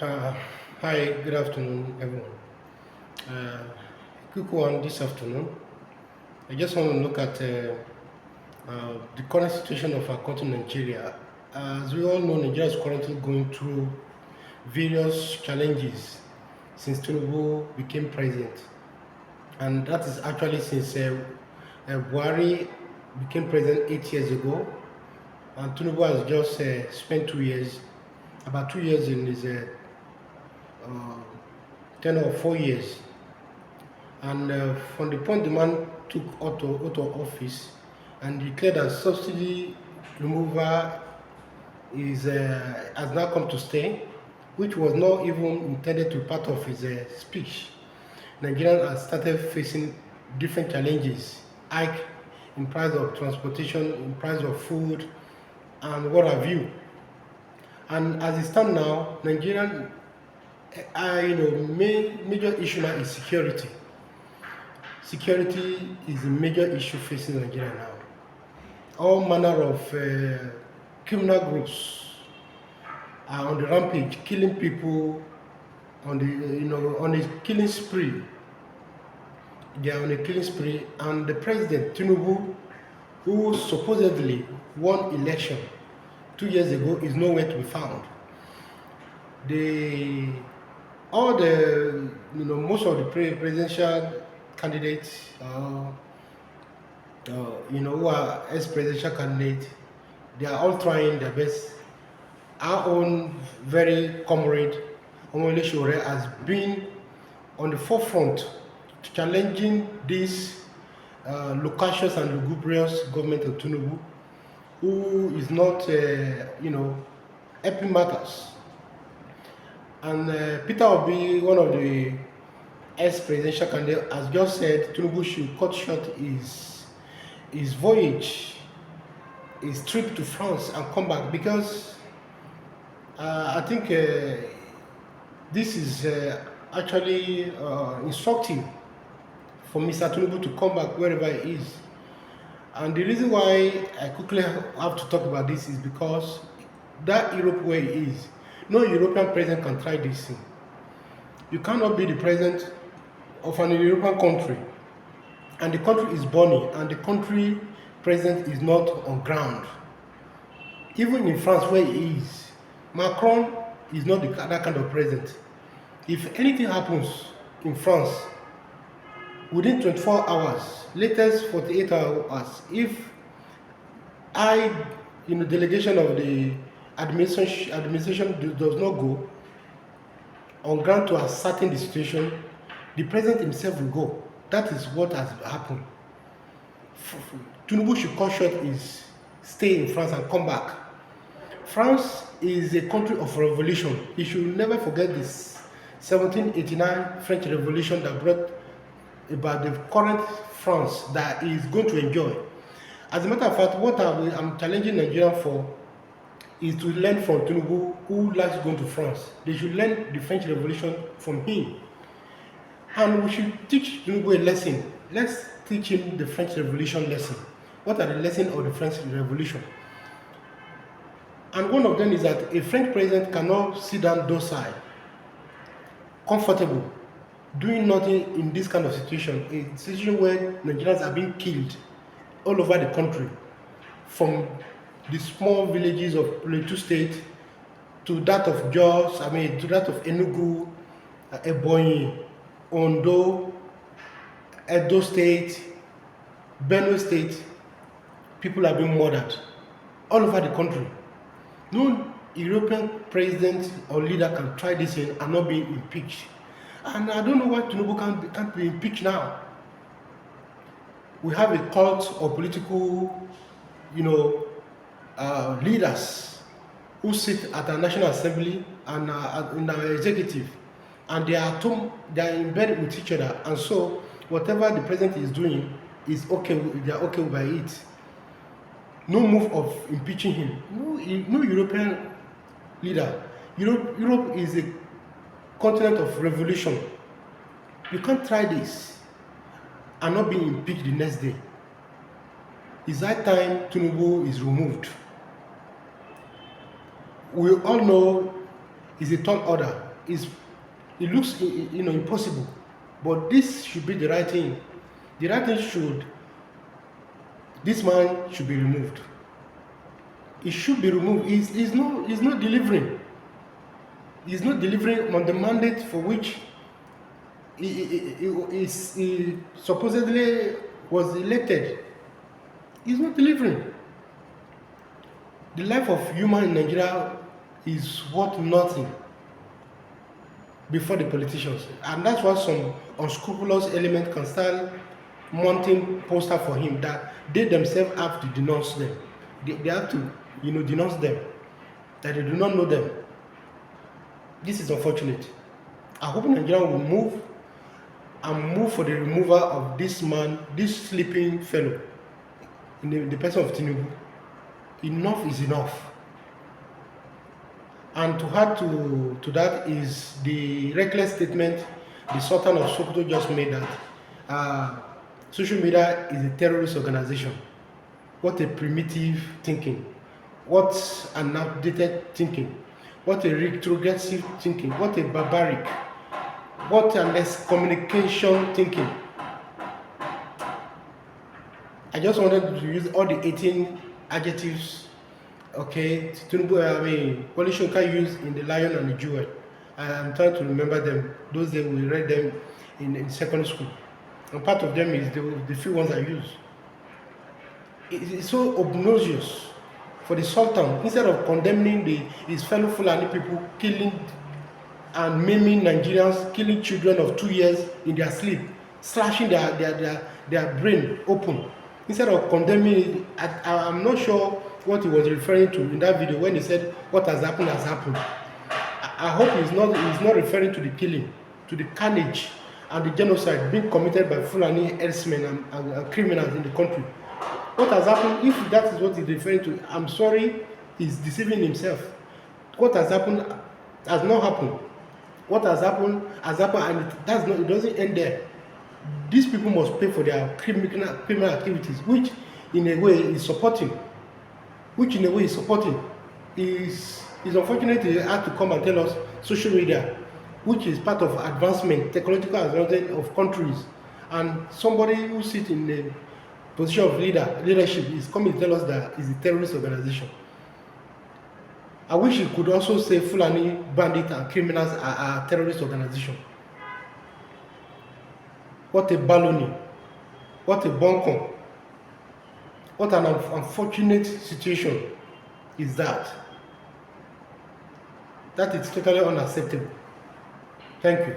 Uh, Hi, good afternoon, everyone. Uh, Quick one this afternoon. I just want to look at the current situation of our country, Nigeria. As we all know, Nigeria is currently going through various challenges since Tinubu became president, and that is actually since Buhari became president 8 years ago, and Tinubu has just spent 2 years, about 2 years in his uh, tenure of 4 years. And from the point the man took out of office and declared that subsidy removal has now come to stay, which was not even intended to be part of his speech. Nigerians have started facing different challenges, hike in price of transportation, in price of food, and what have you. And as it stands now, Nigerian, major issue now is security. Security is a major issue facing Nigeria now. All manner of criminal groups are on the rampage, killing people on a killing spree. They are on a killing spree, and the president Tinubu, who supposedly won election 2 years ago, is nowhere to be found. The all the most of the presidential candidates. Who are ex-presidential candidates, they are all trying their best. Our own very comrade, Omole Shore, has been on the forefront challenging this loquacious and lugubrious government of Tinubu, who is not, helping matters. And Peter Obi, one of the ex-presidential candidates, has just said Tinubu should cut short his voyage, his trip to France and come back, because I think this is actually instructive for Mr. Tinubu to come back wherever he is. And the reason why I quickly have to talk about this is because that Europe where he is, no European president can try this thing. You cannot be the president of an European country and the country is burning and the country president is not on ground. Even in France where he is, Macron is not that kind of president. If anything happens in France, within 24 hours, latest 48 hours, if I, delegation of the administration does not go on ground to ascertain the situation, the president himself will go. That is what has happened. Tinubu should cut short his stay in France and come back. France is a country of revolution. He should never forget this 1789 French Revolution that brought about the current France that he is going to enjoy. As a matter of fact, what I'm challenging Nigeria for is to learn from Tinubu, who likes going to France. They should learn the French Revolution from him. And we should teach Tinubu a lesson. Let's teach him the French Revolution lesson. What are the lessons of the French Revolution? And one of them is that a French president cannot sit down docile, comfortable, doing nothing in this kind of situation, a situation where Nigerians are being killed all over the country, from the small villages of Plateau State to that of Jos, to that of Enugu, Ebonyi, Ondo, Edo State, Benue State. People are being murdered all over the country. No European president or leader can try this thing and not be impeached. And I don't know why Tinubu can't be impeached now. We have a cult of political, leaders who sit at our National Assembly and in our executive, and they are in bed with each other, and so whatever the president is doing is okay. They are okay by it. No move of impeaching him. No European leader. Europe is a continent of revolution. You can't try this and not be impeached the next day. It's that time Tinubu is removed. We all know it's a tall order. is, it looks impossible, but this should be the right thing. The right thing should, this man should be removed. He should be removed. He's not delivering. He's not delivering on the mandate for which he supposedly was elected. He's not delivering. The life of human in Nigeria is worth nothing before the politicians, and that's why some unscrupulous element can start mounting poster for him that they themselves have to denounce them. They have to, denounce them, that they do not know them. This is unfortunate. I hope Nigeria will move for the removal of this man, this sleeping fellow, in the person of Tinubu. Enough is enough. And to add to that is the reckless statement the Sultan of Sokoto just made, that social media is a terrorist organization. What a primitive thinking. What an outdated thinking. What a retrogressive thinking. What a barbaric. What an excommunication thinking. I just wanted to use all the 18 adjectives, okay, Wole can use in The Lion and the Jewel. I'm trying to remember them. Those days we read them in secondary school. And part of them is the few ones I use. It's so obnoxious for the Sultan, instead of condemning his fellow Fulani people killing and maiming Nigerians, killing children of 2 years in their sleep, slashing their brain open. Instead of condemning it, I'm not sure what he was referring to in that video when he said what has happened has happened. I hope he's not referring to the killing, to the carnage and the genocide being committed by Fulani herdsmen and criminals in the country. What has happened, if that is what he's referring to, I'm sorry, he's deceiving himself. What has happened has not happened. What has happened, and it doesn't end there. These people must pay for their criminal activities, which in a way is supporting. Is unfortunate he had to come and tell us social media, which is part of advancement, technological advancement of countries, and somebody who sits in the position of leadership is coming to tell us that it's a terrorist organization. I wish he could also say Fulani bandits and criminals are a terrorist organization. What a baloney. What a bunkum. What an unfortunate situation is that. That is totally unacceptable. Thank you.